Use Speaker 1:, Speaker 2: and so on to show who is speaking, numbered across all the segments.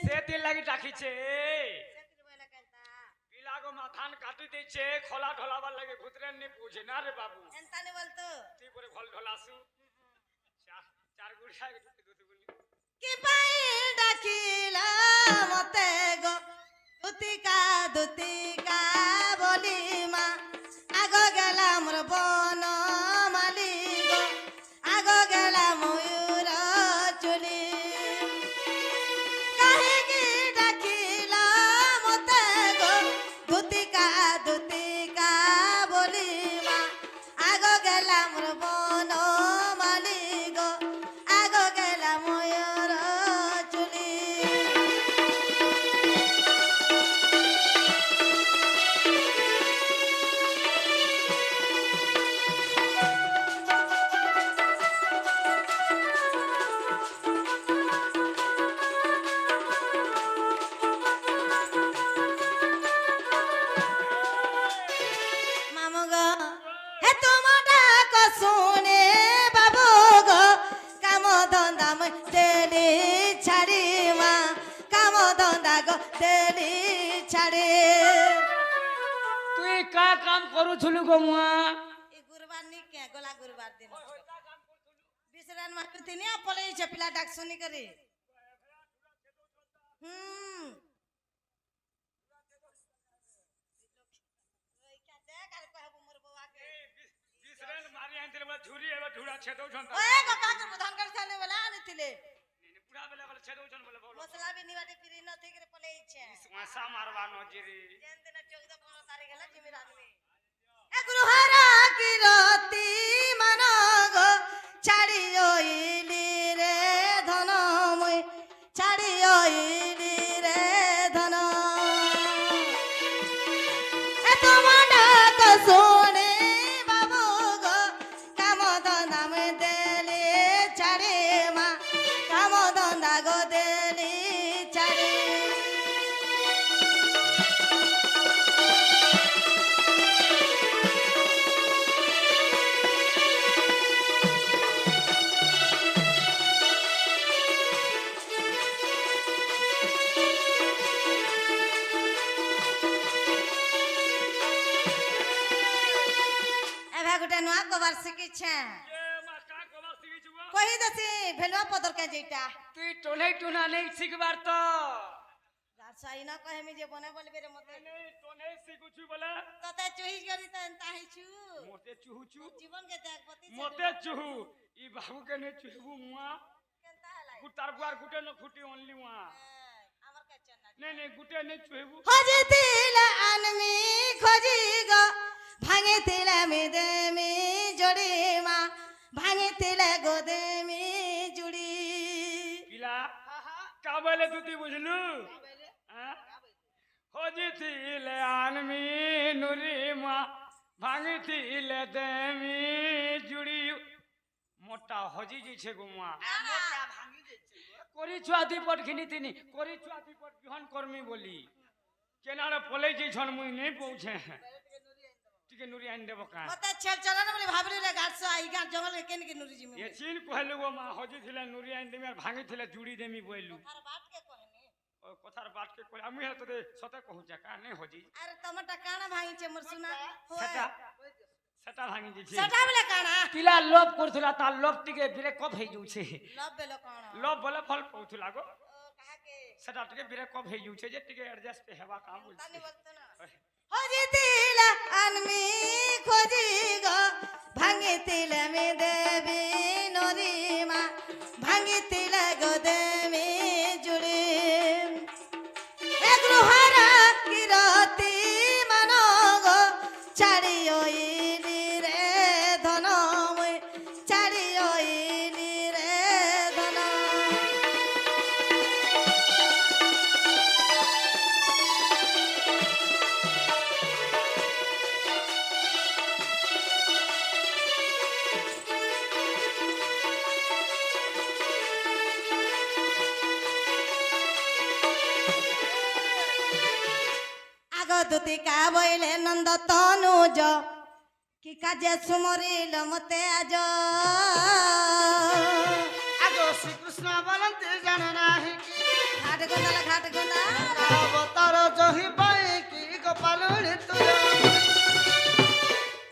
Speaker 1: সেদিন লাগি ডাকিছে পিলাগো মাথান কাটি দিচ্ছে খোলা ঢলাবার লাগে ভুতরেন নি বুঝে না রে বাবু
Speaker 2: এনতানে বলতো
Speaker 1: তুই করে ঘল ঢলাসু চার গুড়ায় দুটি বলি
Speaker 2: কি পাই ডাকিলা মতে গো দুতিকা দুতিকা বলি মা আগ গেলা মোর বন মালি গো আগ গেলা ময়ূর চুলি কাহে কি ডাকিলা মতে গো দুতিকা দুতিকা বলি মা আগ গেলা মোর বন মালি গো আগ গেলা ময়ূর চুলি মামু গো হে তোমার ডাক শুনে বাবু গো কাম ধন্দা মই দেলি ছাড়ি মা কাম ধন্দা গো দেলি ছাড়ি
Speaker 1: তুই কা কাম করুছলু গো মুয়া
Speaker 2: এই গুরবার নি কে গলা গুরবার দিন বিসরান মাত্র তিনি আপলে পিলা ডাক শুনি করে
Speaker 1: বিসরেন মারি আনতে বলে ঝুরি এবার ঝুড়া ছেদও ছন
Speaker 2: ওই গো কাকে প্রধান করে সালে বলা আনিছিলে
Speaker 1: পুরা বেলা বলে ছেদও ছন বলে বলো
Speaker 2: মশলা বি নিবাতে পিরি ন থেকে পলে ইচ্ছে
Speaker 1: মাসা মারবা নজিরি
Speaker 2: যেন দিন 14 15 তারিখ হলা জিমির আদমি এ গুরুহারা কি রতি মান গো ছাড়ি ওইলি রে ধন মই ছাড়ি ওইলি রে ধন এ তোমার ডাক শুনে বাবু গো কাম ধন্দা মই দেলি ছাড়ি মা কাম ধন্দা গো দেলি ছাড়ি এভা গোটে নয়া কবার শিখিছে
Speaker 1: এ মা কা কবার শিখিছু গো
Speaker 2: কহি দছি ভেলুয়া পদর কে যেটা
Speaker 1: তুই টোনে টুনা নেই শিখবার তো
Speaker 2: গাছাই না কহেমি যে বনে বলবে রে মতে
Speaker 1: নেই টোনে শিখুছু বলে
Speaker 2: ততে চুহি গরি তো এন্তা হইছু
Speaker 1: মতে চুহুছু
Speaker 2: জীবন কে দেখ পতি
Speaker 1: মতে চুহু ই বাবু কে নে চুহু মুয়া
Speaker 2: কেনতা হলাই
Speaker 1: গুটার বুয়ার গুটে ন খুটি অনলি মুয়া
Speaker 2: আমার কাছে না
Speaker 1: নে নে গুটে নে চুহু
Speaker 2: খোঁজি দিল আনমি খোঁজি গো ভাঙে দিলে মেদেমি জড়ি মা ভাঙে দিলে গোদেমি জুড়ি
Speaker 1: পিলা কা বলে তুই বুঝলু হ্যাঁ হজিছিলে আনমি নুরি মা ভাঙিছিলে দেমি জুড়ি মোটা হজি যাইছে গো মা করি ছুয়া দিপট খিনি তিনি করি ছুয়া দিপট বিহন কর্মী বলি কেনারে পলে যাইছন মুই নেই পৌঁছে টিকে নুরি আনি দেব কা
Speaker 2: মতে ছেল চলন বলে ভাবলি রে গাছ আই গা জঙ্গল কেন কে নুরি জিমি
Speaker 1: এ চিন কহলু গো মা হজি ছিলে নুরি আনি দেমি আর ভাঙিছিলে জুড়ি দেমি বইলু
Speaker 2: আর বাট কে কহনি
Speaker 1: ও কথার বাটকে কই আমি তোরে সতে কহুছা কা নে হজি
Speaker 2: আরে টমাটা কানা ভাঙিছে মোর সুনা
Speaker 1: সেটা সেটা ভাঙি দিছে
Speaker 2: সেটা বলে কানা
Speaker 1: পিলা লোভ করথুলা তার লোভ টিকে বিরে কপ হই যাউছে
Speaker 2: লব বেলো কানা
Speaker 1: লোভ বলে ফল পাউথুলা গো
Speaker 2: ও কাহাকে
Speaker 1: সেটা টিকে বিরে কপ হই যাউছে যে টিকে অ্যাডজাস্ট হেবা কাম
Speaker 2: তানি
Speaker 1: বলছে
Speaker 2: বলতো না হজি দিলা আনমি খোঁজি গো ভাঙি তিলে মে দেবী নরি মা ভাঙি তিলে গো দেবী জুড়ি এক রুহারা কিরতি মান গো ছাড়ি ওইলি রে ধন মই ছাড়ি ওইলি রে ধন দুতিকা বইলে নন্দ তনুজ কি কাজে সুমরিল মতে আজ
Speaker 3: আগো শ্রীকৃষ্ণ বলন্তি জানে নাহি কি
Speaker 2: হাড় গোন্দালা ঘাট গোন্দা
Speaker 3: অবতার জহি পাই কি গোপালুনি তুল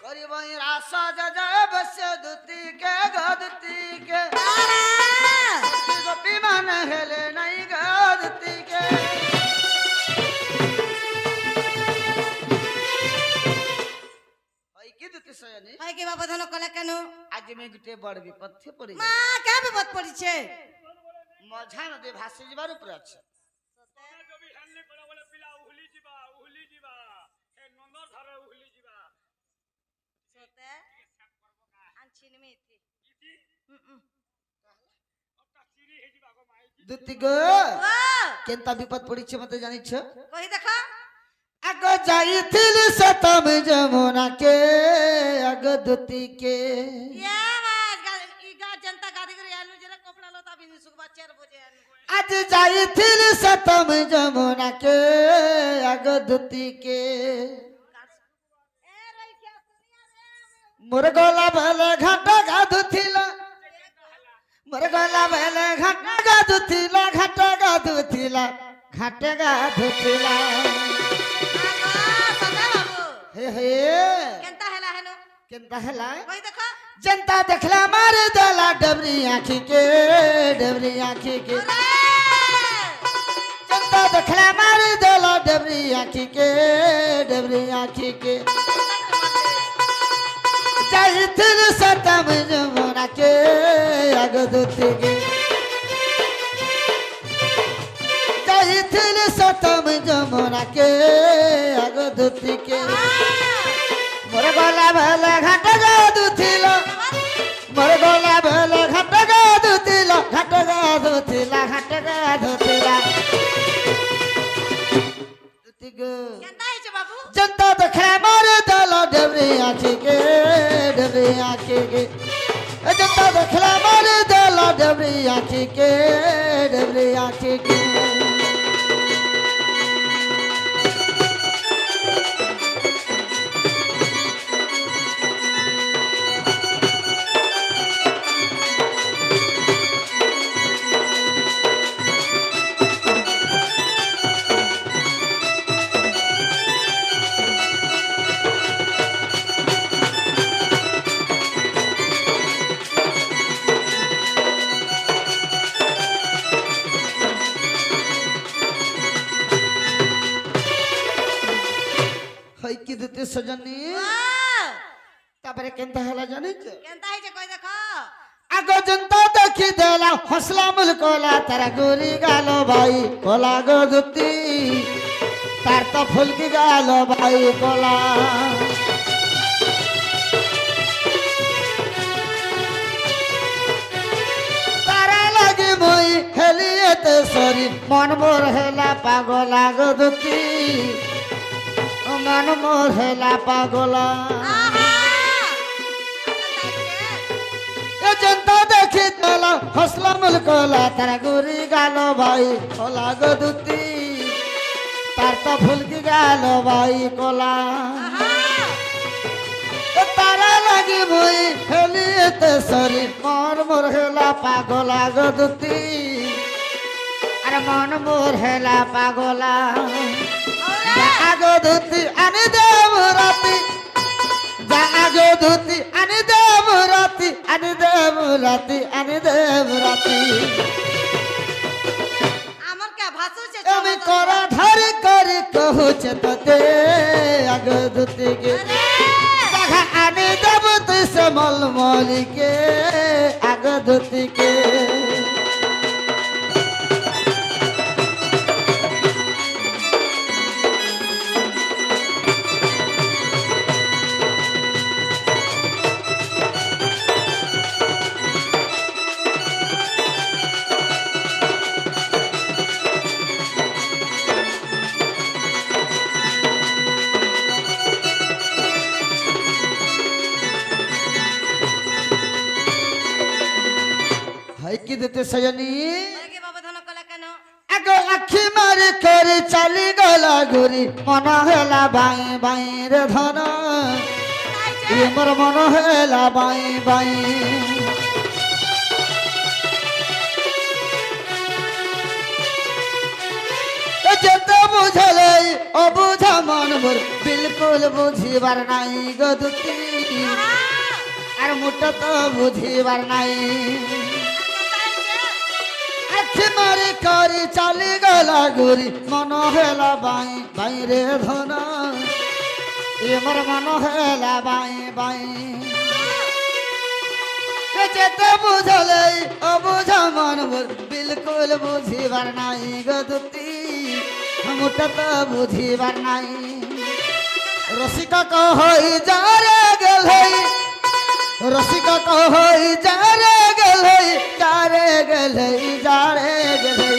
Speaker 3: করিব রাস জয় বস্য দুতিকে গদতিকে গোপী মান হেলে নাই গদতিকে কি দুতি সয়নি
Speaker 2: হয় কি বাবা ধন কলা কেন
Speaker 3: আজ আমি গুটে বড় বিপদে পড়ি
Speaker 2: মা কে বিপদ পড়িছে
Speaker 3: মঝা নদী ভাসি যাবার উপরে আছে
Speaker 1: যদি হেলনি করে বলে পিলা উহলি ଯିବା ଏ ନନ୍ଦର ଧାରେ ଉହଲି ଯିବା
Speaker 2: সতে আনছিনি মিতি
Speaker 1: ଇତି ଅଟା ଚିରି ହେଇଯିବା ଗো ମାଇକି
Speaker 3: দুতি গো
Speaker 2: ও
Speaker 3: কেনতা বিপদ পড়িছে মতে জানিছ
Speaker 2: কই দেখো
Speaker 3: আগ যাইছিল সতম যমুনাকে আগ দুতিকে
Speaker 2: ইয়া বাস ইগা জনতা গাদি করে আলু জেলা কপড়া লতা বিনি সুকবা 4 বজে আলু
Speaker 3: আজ যাইছিল সতম যমুনাকে আগ দুতিকে
Speaker 2: এ রই কে সুনিয়া রে
Speaker 3: মোর গলা বেলে ঘাটা গাধুথিলা মোর গলা বেলে ঘাটা গাধুথিলা ঘাটা গাধুথিলা ঘাটে গাধুথিলা
Speaker 2: আগো সদা বাবু
Speaker 3: হে হে
Speaker 2: কেনতা হেলা হেনো
Speaker 3: কেনতা হেলা
Speaker 2: কই দেখো
Speaker 3: जनता देखला मार दला डबरी आँखी के जनता देखला मार दला डबरी आँखी के जाइथिल सतम जमुना के अगदुती के जाइथिल सतम जमुना के अगदुती के मोर गला भला घाट गादुथिला मोर गला भला घाट गादुथिला घाट गादुथिला दुति गो
Speaker 2: কেনতা হইছে বাবু
Speaker 3: जनता देखला मार दला डबरी आँखी के ए जनता देखला मार दला डबरी आँखी के হয় কি দুতি সজনী তারপরে কেনতা হেলা জানিছ
Speaker 2: কেনতা হইছে কই দেখো
Speaker 3: আগ জনতা দেখি দেলা হসলা মুল কোলা তারা গোরি গালো ভাই কোলা গো দুতি তার তো ফুলকি গালো ভাই কোলা তারা লাগে মই হেলিয়েতে সরি মন মোর হেলা পাগলা গো দুতি মন মোর হেলা পাগলা
Speaker 2: আহা
Speaker 3: এ जनता দেখি তোলা হসলা মুল কোলা তারা গুরি গালো ভাই কোলা গো দুতি তার তো ফুলকি গালো ভাই কোলা এ তারা লাগি মই হেলিতে সরি মন মোর হেলা পাগলা গো দুতি আরে মন মোর হেলা পাগলা আগো ধুতি আনি দেব রাতি আগো ধুতি আনি দেব রাতি
Speaker 2: আমার কে ভাসুছে
Speaker 3: আমি করা ধারি করি কহুছে তোতে আগো ধুতি কে দেখা আনি দেব তুই সে মলমলিকে আগো ধুতি কে হয় কি দিতে সজনী
Speaker 2: লাগে বাবা ধন কলা কেন
Speaker 3: আগ আখি মারি করে চালি গলা ঘুরি মন হেলা বাই বাই রে ধন মোর মন হেলা বাই বাই যেতে বুঝলে অবুঝা মন মোর বিলকুল বুঝিবার নাই গো দুতি আর মোটা তো বুঝিবার নাই আখি মারি করি চালি গলা গুরি মন হেলা বাই বাইরে ধন এমর মন হেলা বাই বাই যেতে বুঝলে অবুঝা মন মোর বিলকুল বুঝিবার নাই গো দুতি মোটা তো বুঝিবার নাই রসিকা কহই যারে গেলে রসিকা কহই যারে গেলে যারে গেলে যারে গেলে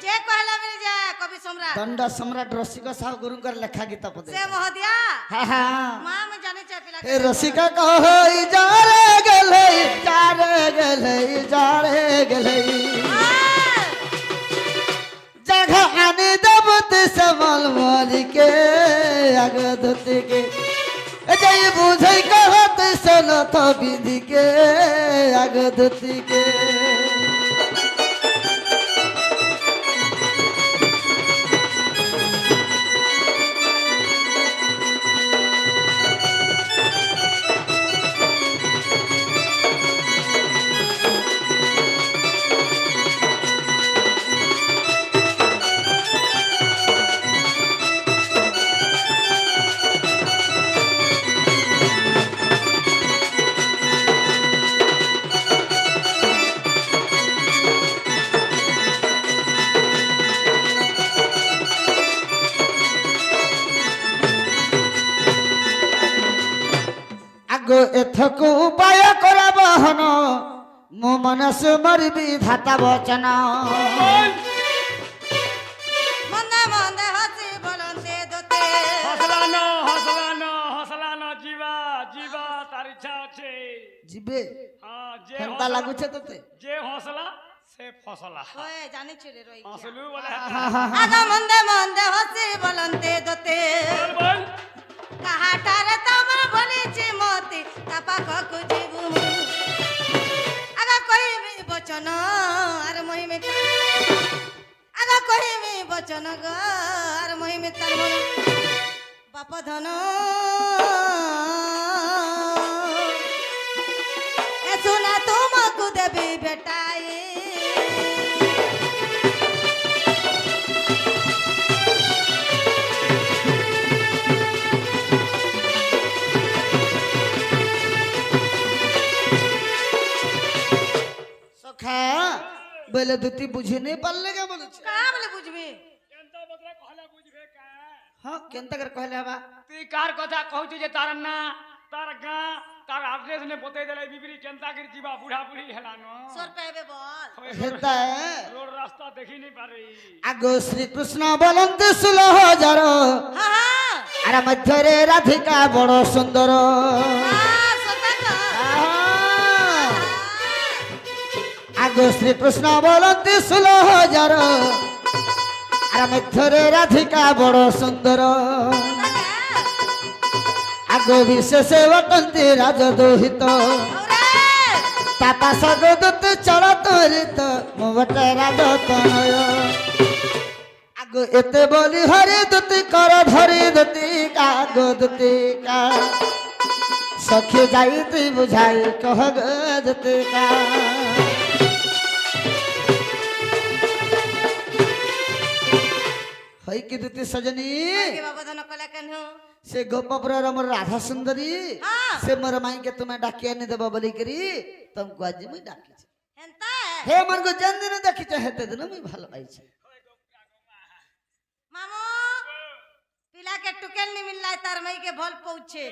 Speaker 2: যে কহলা মিলি যা কবি সম্রাট
Speaker 3: দণ্ড সম্রাট রসিকা সাহু গুরুঙ্কর লেখা গীতা পদে
Speaker 2: সে মহদিয়া
Speaker 3: হ্যাঁ হ্যাঁ
Speaker 2: মা আমি জানি চা পিলা
Speaker 3: এ রসিকা কহই যারে গেলে যারে গেলে যারে গেলে जगह आने दबत समल मालिके अगदत के जय बुझै कहत सन तो विधि के अगदत के আগো এথকু উপায় করা বহন মো মনস মরবি ধাতা বচন
Speaker 2: মন্দে মন্দে হাসি বলন্তে দতে
Speaker 1: হসলা না জীবা জীবা তার ইচ্ছা আছে
Speaker 3: জিবে
Speaker 1: হ্যাঁ যে
Speaker 3: কেনতা লাগুছে তোতে
Speaker 1: যে হসলা সে ফসলা
Speaker 2: ওয়ে জানি চলে রই
Speaker 1: হসলু বলে
Speaker 2: আগা মন্দে মন্দে হাসি বলন্তে দতে
Speaker 1: বল বল
Speaker 2: কাহাটারে তমর বলিছি মতি তাপা ককু জীবু আগা কইবি বচন আর মহিমে আগা কইবি বচন গো আর মহিমে তার মন বাপ ধন এ সুনা তুমকু দেবি বেটাই
Speaker 3: সখা বলে দুটি বুঝে নেই পারলে কে বলেছে
Speaker 2: কা বলে বুঝবি
Speaker 1: কেনতা বদলা কহলা বুঝবে কা
Speaker 3: হ্যাঁ কেনতা করে কহলে হবা
Speaker 1: তুই কার কথা কହୁଛୁ যে তার না তার গাঁ তার আড্রেস নে বতাই দেলে বিবরি কেনতা করে ଯିବା বুড়া বুড়ি হেলান
Speaker 2: সর পাইবে বল
Speaker 3: হেতা
Speaker 1: রোড রাস্তা দেখি নি পারি
Speaker 3: আগো শ্রীকৃষ্ণ বলন্তে 16,000
Speaker 2: হ্যাঁ হ্যাঁ
Speaker 3: আর মধ্যরে রাধিকা বড় সুন্দর
Speaker 2: হ্যাঁ সতাক
Speaker 3: আগো শ্রীকৃষ্ণ বলন্তে 16,000 আর মধ্যরে রাধিকা বড় সুন্দর আগো বিশেষ বটন্তি রাজদোহিত তাপা সগদত চল তরিত মোবট রাজতনয় আগো এতে বলি হরি দুতি কর ধরি দুতি কাগো দুতি কা সখী যাই তুই বুঝাই কহ গো দুতি কা হই কি দুতি সজনী
Speaker 2: के बाबा धन कला कन्हु
Speaker 3: से गोपपुर मोर राधा सुंदरी
Speaker 2: हाँ।
Speaker 3: से मोर माई के तुम्हें डाकिया नहीं देबा बोली करी तुमको आज मैं डाकी छे
Speaker 2: हेंता
Speaker 3: हे मन को जन दिन देखी छे हेते दिन मैं भालो पाई छे
Speaker 2: मामू पिला के टुकेल नहीं मिलला तार मई के भल पहुंचे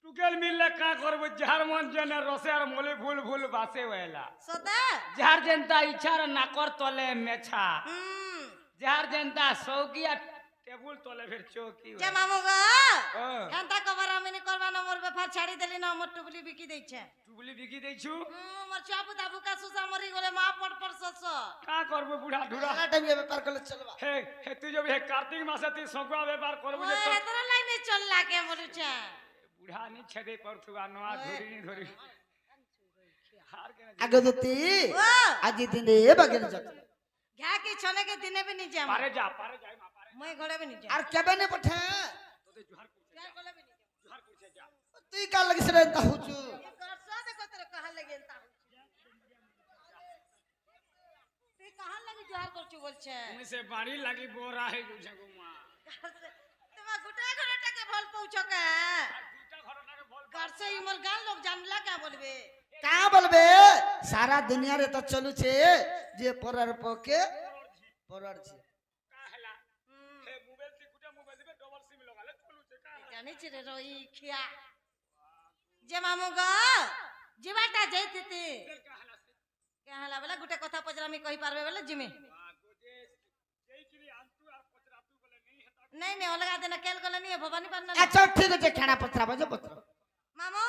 Speaker 1: টুকেল মিললে কা করব যার মন জনে রসে আর মলে ফুল ফুল বাসে হইলা
Speaker 2: सोता
Speaker 1: যার যেনতা ইচ্ছার নাকর তলে মেছা
Speaker 2: हम्म
Speaker 1: যার যেনতা সৌকিয়া টেবুল তলে ফের চৌকি
Speaker 2: जे मामू गा
Speaker 1: हाँ।
Speaker 2: हेंता कबर आमिनी करवाना मोर बेफार छाड़ी देली ना मोर टुबली बिकी दै छे
Speaker 1: টুবলি বিকি দেইছু
Speaker 2: मोर चाबू दाबू का सुसा मरी गले मा पड़ सस
Speaker 1: কা করব বুড়া ঢুড়া
Speaker 3: सारा टाइम ये व्यापार कर चलबा
Speaker 1: হে হে তুই যদি হে কার্তিক মাসে তুই সগুয়া ব্যাপার করব
Speaker 2: ओए
Speaker 1: যে তোর
Speaker 2: हेतरा लाइन चल लागे मोर छे
Speaker 1: বুড়া নি ছেদে পড়থুয়া নোয়া ধরি নি ধরি হার কেন
Speaker 3: आगे दुती
Speaker 2: ओ
Speaker 3: आज दिन ए बगेर जत
Speaker 2: घा की छने के दिने भी नहीं जाम
Speaker 1: पारे जा मा पारे
Speaker 2: मैं घोड़े भी नहीं जाम
Speaker 3: আর কেবে নে পঠে
Speaker 1: তোতে জোহার করছে
Speaker 2: क्या कोले भी नहीं जाम
Speaker 1: জোহার করছে যা
Speaker 3: তুই কা লাগিস রে তা হুচু
Speaker 2: ये करसा देखो तेरे कहां लगे ता তুই कहां लगे जोहार करछु बोलछे
Speaker 1: তুমি সে বাড়ি লাগি বোরা হে গুছে গো মা
Speaker 2: তোমা গুটা ঘরটাকে ভাল পৌঁছো কে
Speaker 1: দুইটা ঘরটাকে বল
Speaker 2: घर से इमर गांव लोग जानला क्या बोलबे
Speaker 3: কা বলবে সারা দুনিয়া রে তো চলুছে যে পরার পকে পরার ছে
Speaker 1: কা হেলা হে মোবাইল তি গুটা মোবাইল দিবে ডবল সিম লাগালে চলুছে কা
Speaker 2: জানি ছিরে রই খিয়া যে মামু গো জিবাটা যাইতিতি
Speaker 1: কা হেলা সে
Speaker 2: क्या हला बोला गुटे कथा पचरा मी कहि पारबे बोले जिमे
Speaker 1: গোজে যেইকিরি আনতু আর পচরাতু বলে নেই হেতা
Speaker 2: नहीं नहीं अलगा देना केल गले नहीं भवानी पारना
Speaker 3: আচ্ছা ঠিক আছে খানা পত্রা বাজে পত্র
Speaker 2: मामू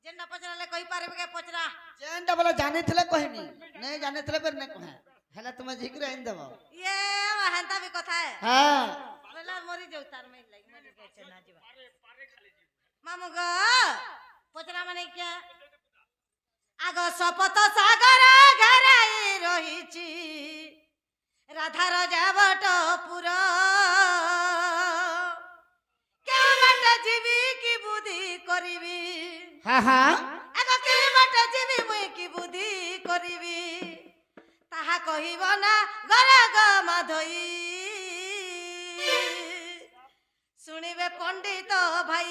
Speaker 2: जेन्ना पचरा ले कहि पारबे के पचरा
Speaker 3: যেনটা বলে জানিଥିଲେ কহিনি নেই জানিଥିଲେ ফের না কহে হেলা তুমি জিগরে আইন দেব
Speaker 2: ये हंता भी कथा है
Speaker 3: হ্যাঁ
Speaker 2: बोला मरी जाऊ तार में लगी मरी गए ना जीवा
Speaker 1: পারে পারে খালি জি
Speaker 2: मामू गो पचरा माने क्या आगो सपत सागर घराई रहिची राधार जाबट पुरा কেউ বাটা জীবি কি বুদ্ধি করিবি
Speaker 3: হ্যাঁ হ্যাঁ
Speaker 2: আগে কেউ বাটা জীবি মুই কি বুদ্ধি করিবি তাহা কহিব না গরা গ মাধই শুনিবে পণ্ডিত ভাই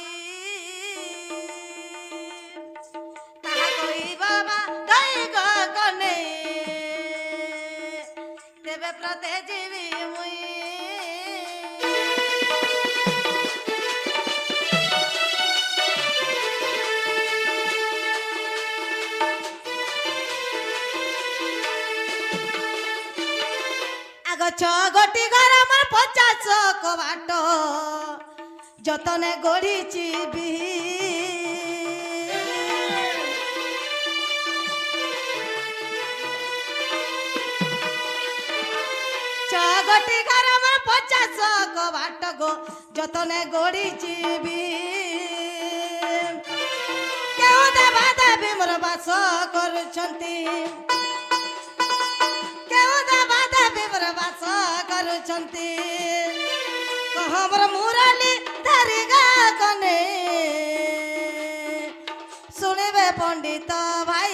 Speaker 2: তাহা কহিব মাধই গ গনে দেবে প্রতে জীবি মুই আগ ছগটি ঘর আমার 50 কবাট যতনে গড়িছি বি ছগটি ঘর আমার 50 কবাট গো যতনে গড়িছি বি কেউ দেবা দেবী মোর বাস করুছন্তি কেউ দেবা দেবী মোর বাস করুছন্তি কহমর মুরালি ধরি গা কনে শুনিবে পণ্ডিত ভাই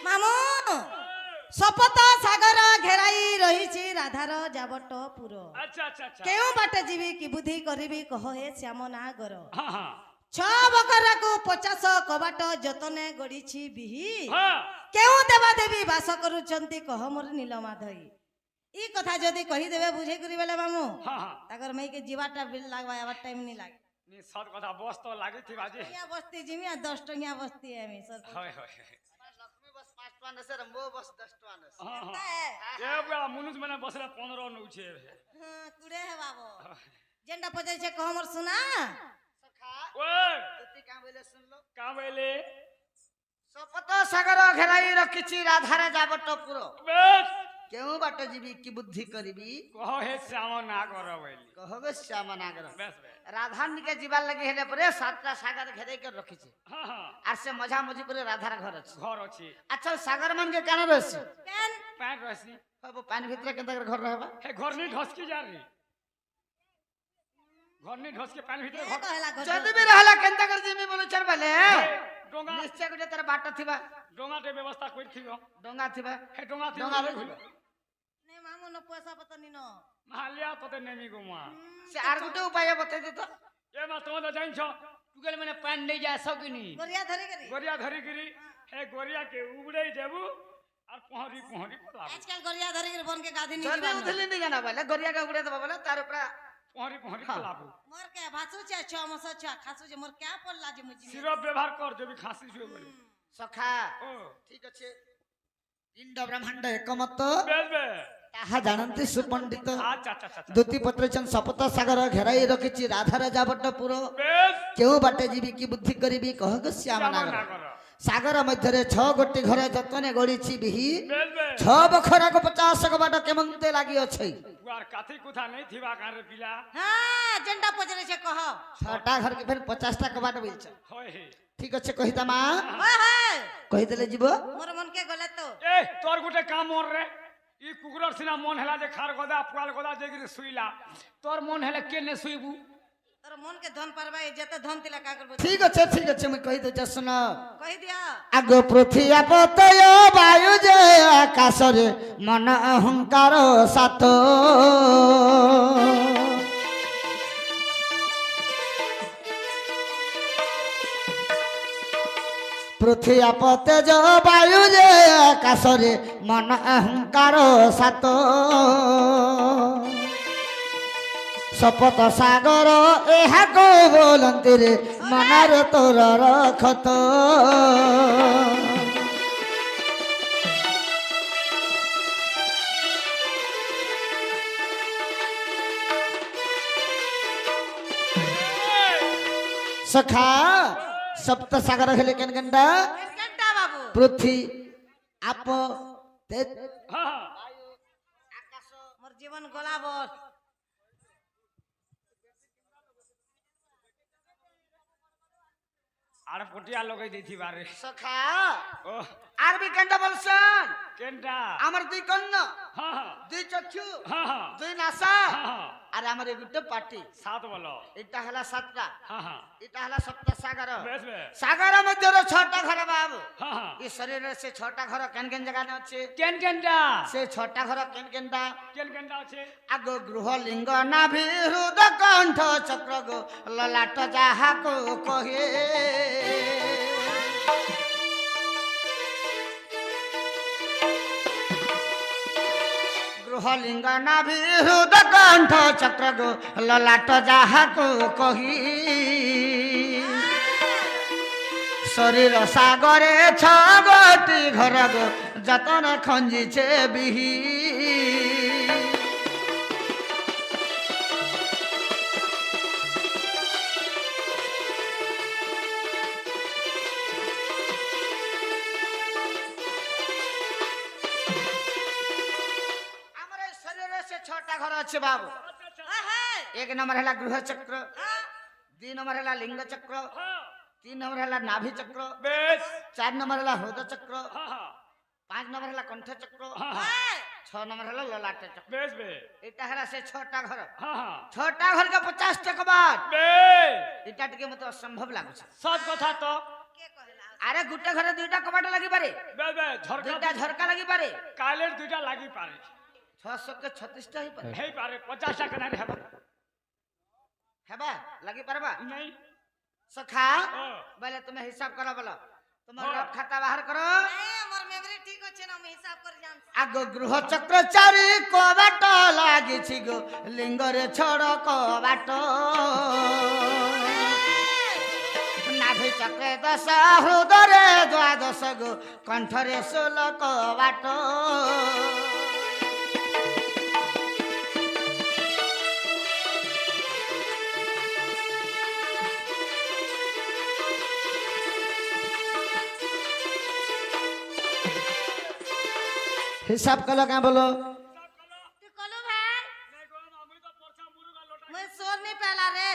Speaker 2: মামু শপথ সাগর ঘেরাই রহিছি রাধার যাবট পুর
Speaker 1: আচ্ছা আচ্ছা আচ্ছা
Speaker 2: কেউ বাটে ଯିବି কি বুদ্ধি করিবি কহ হে শ্যাম নাগর
Speaker 1: হ্যাঁ হ্যাঁ
Speaker 2: ছ বকরাকু 50 কবাট যতনে গড়িছি বিহি
Speaker 1: হ্যাঁ
Speaker 2: কেউ দেবা দেবী বাস করুছন্তি কহ মোর নীলমাধই ই কথা যদি কহি দেবে বুঝে করি বেলে মামু
Speaker 1: হ্যাঁ হ্যাঁ
Speaker 2: তাকর মেই के जीवाटा बिल लागवा आवर टाइम नहीं लागे
Speaker 1: নি সত কথা বস তো লাগি থি বাজি
Speaker 2: यहाँ बस्ती जिमिया 10 टंगिया बस्ती है मी सर
Speaker 1: হয় হয়
Speaker 3: লক্ষ্মী বস 5 টাকা নেছে রম্বো বস 10 টাকা নেছে
Speaker 1: হ্যাঁ
Speaker 2: पता
Speaker 1: হ্যাঁ
Speaker 2: है
Speaker 1: এ বেলা মনুষ মানে বসলে 15 নউছে
Speaker 2: हां कुड़े है बाबू जेंडा पजे छे कह मोर सुना
Speaker 3: সখা
Speaker 1: ওই
Speaker 3: তুই কা বলে শুনলো
Speaker 1: কা বলে
Speaker 3: শপথ সাগর ঘেরাই রাখিছি রাধারে যাবট পুর
Speaker 1: বেশ
Speaker 3: কেউ বাটে যাবি কি বুদ্ধি করিবি
Speaker 1: কহ হে শ্যাম না কর বলি
Speaker 3: কহবে শ্যাম নাগর
Speaker 1: বেশ বেশ
Speaker 3: রাধানিকে যাবার লাগি হেলে পরে 7টা সাগর ঘেরাই করে রাখিছি
Speaker 1: হ্যাঁ হ্যাঁ
Speaker 3: আর সে মঝা মঝি করে রাধার ঘর আছে
Speaker 1: ঘর ଅଛି
Speaker 3: আচ্ছা সাগর মান কে কেন রয়েছে
Speaker 2: केन
Speaker 1: প্যান্ট রছি
Speaker 3: বাবু পানি ভিতরে কেন ঘর রহবা
Speaker 1: হে ঘর নি ঢসকি যা রে ঘর নি ঢসকে পানি ভিতরে
Speaker 2: ये
Speaker 1: ঘর
Speaker 2: कहला घर
Speaker 3: যদি বি রহলা কেনতা করে জিমি বলে চল বলে
Speaker 1: ডোঙা
Speaker 3: নিশ্চয় গুটে তার বাট থিবা
Speaker 1: ডোঙাতে ব্যবস্থা কই থিব
Speaker 3: ডোঙ্গা থিবা
Speaker 1: হে ডোঙা থিব
Speaker 3: ডোঙা
Speaker 2: नहीं मामू न पैसा पता नहीं न
Speaker 1: মালিয়া তোতে নেমি গুমা
Speaker 3: সে আর গুটে উপায় বতাই দিত
Speaker 1: এ মা তোমরা তো জানছ টুকেল মানে পান নেই যা সকিনি
Speaker 2: गोरिया धरी करी
Speaker 1: গরিয়া ধরি গিরি হে গরিয়া কে উবড়াই দেবু আর পহরি পহরি পলাবু
Speaker 2: आजकल गोरिया धरी करी बन के गाधी नहीं
Speaker 3: যদি
Speaker 2: जीवन
Speaker 3: উঠলি নি জানা বলে গরিয়া কা উড়ে দেবা বলে তার উপরে
Speaker 1: পহরি পহরি পলাবু
Speaker 2: मोर के भासु छे छ मस छ खासु छे मोर क्या पड़ला जे मुझी
Speaker 1: সিরপ ব্যবহার কর যদি খাসি শুয়ে বলি
Speaker 3: সখা
Speaker 1: ও
Speaker 3: ঠিক আছে পিণ্ড ব্রহ্মাণ্ড একমত
Speaker 1: বেশ বেশ
Speaker 3: তাহা জানନ୍ତି সুপণ্ডিত
Speaker 1: আচ্ছা আচ্ছা আচ্ছা
Speaker 3: দ্যুতি পত্রচন শপথ সাগর ঘেরাই রাখিছি রাধার যাবট পুর
Speaker 1: বেশ
Speaker 3: কেউ বাটে যাবি কি বুদ্ধি করিবি কহগ শ্যাম
Speaker 1: শ্যাম
Speaker 3: নাগর
Speaker 1: নাগর।
Speaker 3: ସାଗର ମଧ୍ୟରେ 6 ଗୋଟି ଘର ଯତନେ ଗଡ଼ିଛି ବିହି
Speaker 1: बेस बे
Speaker 3: 6 ବଖରାକୁ 50 ବାଟ କେମନ୍ତେ ଲାଗି ଅଛି
Speaker 1: तुआर काथी कुथा नहीं थीवा कारे पिला
Speaker 2: হ্যাঁ যেটা পচরে সে কহ
Speaker 3: 6টা ঘর কে ফের 50টা কবাଟ বিলছ
Speaker 1: होय हे
Speaker 3: ঠিক আছে কহিতা মা
Speaker 2: হয় হয়
Speaker 3: কহিদেলে ଯିବ
Speaker 2: মোর মন কে গলে তো
Speaker 1: ए तोर गुटे काम मोर रे ई कुकुरर सिना मन हैला जे खार गदा पुआल गदा जेगिरी सुइला तोर मन हैला केने सुइबू
Speaker 2: তোর মন কে ধন পারবা যেতে ধন তিলা কা করব
Speaker 3: ঠিক আছে ମୁଁ କହିଦଉଛି ଶୁଣ
Speaker 2: কই দিয়া
Speaker 3: আগ পৃথিবী পতয় বায়ু যে আকাশরে মন অহংকার সাত পৃথিবী পতেজ বায়ু যে আকাশরে মন অহংকার সাত শপথ সাগর এহাকো বলନ୍ତି রে মনারে তোর রখত সখা সপ্ত সাগর হেলে কেন কেনটা
Speaker 2: কেনটা বাবু
Speaker 3: পৃথ্বী আপ তেজ
Speaker 1: हां
Speaker 2: মোর জীবন গলা বল
Speaker 1: आर पटिया लगै दै थीवा रे
Speaker 3: সখা
Speaker 1: ओ
Speaker 3: আর বি কেনটা বলছন
Speaker 1: केनटा
Speaker 3: আমার দুই কন্ন
Speaker 1: हां हां
Speaker 3: দুই চক্ষু
Speaker 1: हां
Speaker 3: দুই নাসা
Speaker 1: हां
Speaker 3: আর আমার গুটে পাটি
Speaker 1: सात बोलो
Speaker 3: এটা হলা সাতটা
Speaker 1: हां हां
Speaker 3: এটা হলা সপ্ত সাগর
Speaker 1: बेस बे
Speaker 3: সাগর মধ্যে 6টা ঘর বাবু
Speaker 1: हां हां
Speaker 3: এই শরীরে সে 6টা ঘর কেন কেন জায়গা আছে
Speaker 1: केनटा
Speaker 3: সে 6টা ঘর কেন কেনটা
Speaker 1: केनटा আছে
Speaker 3: আগ গৃহ লিঙ্গ নাভি হৃদ কণ্ঠ চক্র গো ললাট যাহাকো কহে গৃহ লিঙ্গ নাভি হৃদ কণ্ঠ চক্র গো ললাট যাহাকো কহি শরীর সাগরে 6 গোটি ঘর গো যতন খঞ্জিছে বিহি আমার এই শরীরে সে 6টা ঘর আছে বাবু
Speaker 2: হয় হয়
Speaker 3: 1 নম্বর হলা গৃহ চক্র
Speaker 2: হ্যাঁ
Speaker 3: 2 নম্বর হলা লিঙ্গ চক্র
Speaker 1: हां
Speaker 3: 3 নম্বর হলা নাভি চক্র
Speaker 1: बेस
Speaker 3: 4 নম্বর হলা হৃদ চক্র
Speaker 1: हां हां
Speaker 3: 5 নম্বর হলা কণ্ঠ চক্র
Speaker 1: हां हां
Speaker 2: হয়
Speaker 3: 6 নম্বর হলা ললাট চক্র
Speaker 1: बेस बे
Speaker 3: এটা হলা সে 6টা ঘর
Speaker 1: हां हां
Speaker 3: 6টা ঘর কে 50 টাকা বাট
Speaker 1: बेस
Speaker 3: এটা টিকে মতে অসম্ভব লাগুছে
Speaker 1: सच कथा तो
Speaker 2: কে কহিলা
Speaker 3: আরে গুটে ঘরে 2টা কবাট লাগি পারে
Speaker 1: बेस बे झरका
Speaker 3: 2টা ঝরকা লাগি পারে
Speaker 1: कालेर दुइटा लागि पारे
Speaker 3: 600 কে 36টা হই পারে
Speaker 1: हेई पारे 50 টাকা ना रे हेबा
Speaker 3: হেবা লাগি পারবা
Speaker 1: नहीं
Speaker 3: সখা
Speaker 1: ओ
Speaker 3: বলে তুমি হিসাব করো বলো তোমার
Speaker 1: হ্যাঁ।
Speaker 3: রব খাতা বাহার করো
Speaker 2: এই মোর মেমরি ঠিক আছে না আমি হিসাব করে জানছি
Speaker 3: আগ গৃহ চক্র 4 কবাট লাগিছি গো লিঙ্গরে ছড় কবাট নাভি চক্রে 10 হৃদরে 12 গো কণ্ঠরে 16 কবাট হিসাব কলো কে বলো
Speaker 2: তুই কলু ভাই মই সোর নি পেলা রে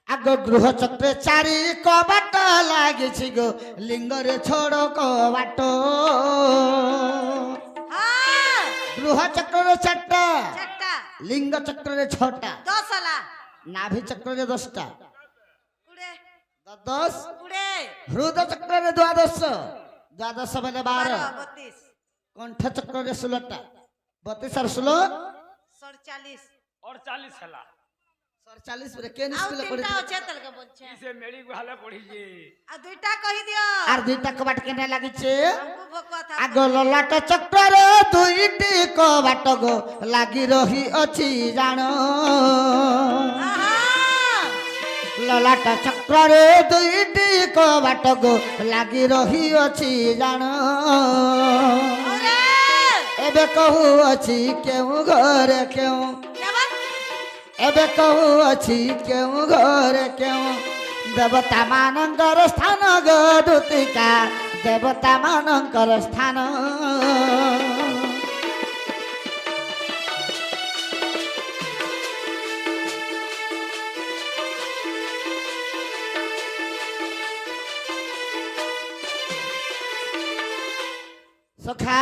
Speaker 3: আগ গৃহ চক্রে 4 কবাট লাগিছি গো লিঙ্গরে ছড় কবাট
Speaker 2: হ্যাঁ
Speaker 3: গৃহ চক্রে 4টা
Speaker 2: চারটা
Speaker 3: লিঙ্গ চক্রে 6টা
Speaker 2: 10 হলা
Speaker 3: নাভি চক্রে 10টা
Speaker 2: কুড়ে
Speaker 3: 10
Speaker 2: কুড়ে
Speaker 3: হৃদ চক্রে 12 12 মানে 12
Speaker 2: 32
Speaker 3: কণ্ঠ চক্রে 16টা 32 আর 16
Speaker 2: 47
Speaker 1: और 40 हला
Speaker 3: 47 পরে কেন
Speaker 2: আউ
Speaker 3: স্কুলে পড়ি
Speaker 2: তিনটা আছে তলকে বলছে
Speaker 1: इसे मेरी गुहाले पड़ी जे
Speaker 2: আর দুইটা কহি দিও
Speaker 3: আর 2টা কবাট কেনে লাগিছে
Speaker 2: हमको भोकवा था
Speaker 3: আগ ললাট চক্রে 2টি কবাট গো লাগি রহি অছি জাণ
Speaker 2: আহা
Speaker 3: ললাট চক্রে 2টি কবাট গো লাগি রহি অছি জাণ
Speaker 2: ওরে
Speaker 3: এবে কহু অছি কেউ ঘরে কেউ
Speaker 2: কেমন
Speaker 3: এবে কহু অছি কেউ ঘরে কেউ দেবতা মানঙ্গর স্থান গো দুতিকা ଦେବତା ମାନଙ୍କର ସ୍ଥାନ। ସଖା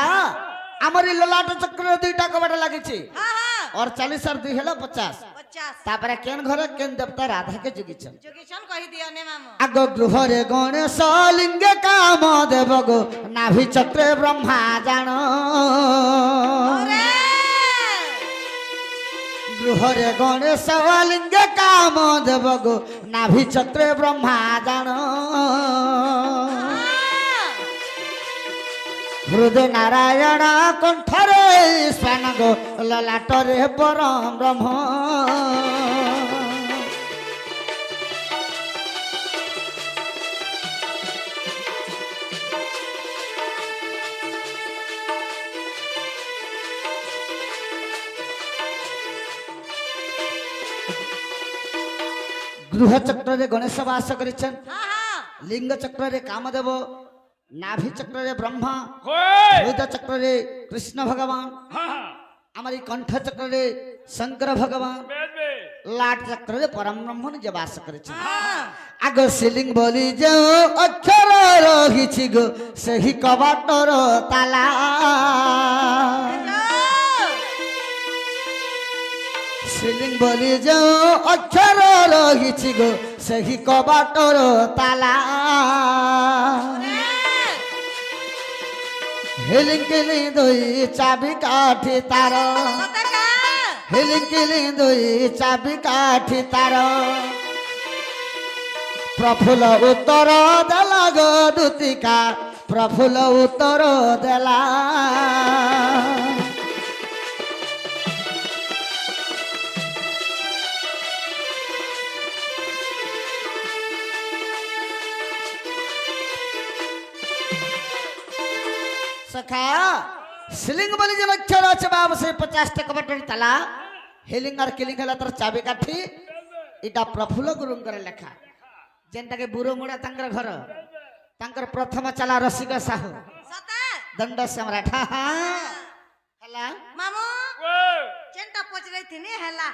Speaker 3: ଆମର ଲଲାଟ ଚକ୍ରରେ ଦୁଇଟା କବାଟ ଲାଗିଛି
Speaker 2: हाँ हाँ
Speaker 3: और 40 और 2 ହେଲା 50
Speaker 2: 50
Speaker 3: ତାପରେ କେନ୍ ଘରେ କେନ୍ ଦେବତା ରାଧା के जुगिछन
Speaker 2: जोगिशन कहि दियो ने मामू
Speaker 3: आग गृहरे गणेश लिंगे काम देव गो नाभि चक्रे ब्रह्मा जान
Speaker 2: अरे
Speaker 3: गृहरे गणेश लिंगे काम देव गो नाभि चक्रे ब्रह्मा जान हृदय नारायण कंठरे स्वान गो ललाटरे परम ब्रह्म गृह चक्र गणेश वास करिछन
Speaker 2: हाँ हाँ
Speaker 3: लिंग चक्र कामदेव नाभि चक्र ब्रह्मा
Speaker 1: होय
Speaker 3: हृदय चक्र कृष्ण भगवान
Speaker 1: हां
Speaker 3: हमारी कंठ चक्र शंकर भगवान
Speaker 1: बेद बे
Speaker 3: लाट चक्र परम ब्रह्म निज वास करिछन
Speaker 2: हाँ
Speaker 3: आग सिलिंग बोली जो अक्षर रहिछि गो सही कबाटर ताला सिलिंग बोली जो अक्षर रहिछि गो सही कबाटर ताला हिलिंग किली दुई चाबी काठी तार
Speaker 2: सतका
Speaker 3: हिलिंग किली दुई चाबी काठी तार प्रफुल्ल उत्तर देला गो दूतिका प्रफुल्ल उत्तर देला सखा सिलिंग बोली जन अक्षर আছে बाब से 50 टा कबटर ताला हिलिंग और किलिंग हला तर चाबी काठी इटा प्रफुल्ल गुरुंकर लेखा जेनटा के बुरो मुड़ा तांकर घर तांकर प्रथम चला रसिक साहू
Speaker 2: सता
Speaker 3: दंड सम्राट हला
Speaker 2: मामू
Speaker 1: ओ
Speaker 2: चेंटा पच रही थी ने हला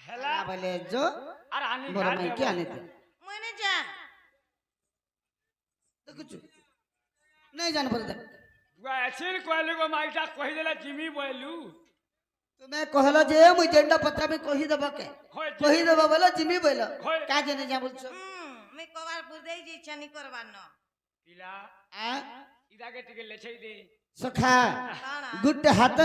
Speaker 1: हेला
Speaker 3: बोले जो
Speaker 1: अरे आनी
Speaker 3: मोर में क्या आने थे
Speaker 2: मैंने जा
Speaker 3: तो कुछ नहीं जान पड़ता
Speaker 1: वैसिन कहले को माइटा कहि देला जिमी बोलू
Speaker 3: तुम्हें कहला जे मुई जेंडा पत्रा में कहि देबा के
Speaker 1: होय
Speaker 3: कहि देबा बोला जिमी बोला
Speaker 1: होय।
Speaker 3: का जने जा बोलछो
Speaker 2: मैं कबार बुरदई जी छनी करबार न
Speaker 1: पिला
Speaker 3: आ
Speaker 1: इदा के टिके लेछै दे
Speaker 3: सखा
Speaker 2: काना
Speaker 3: गुड्डे हाथ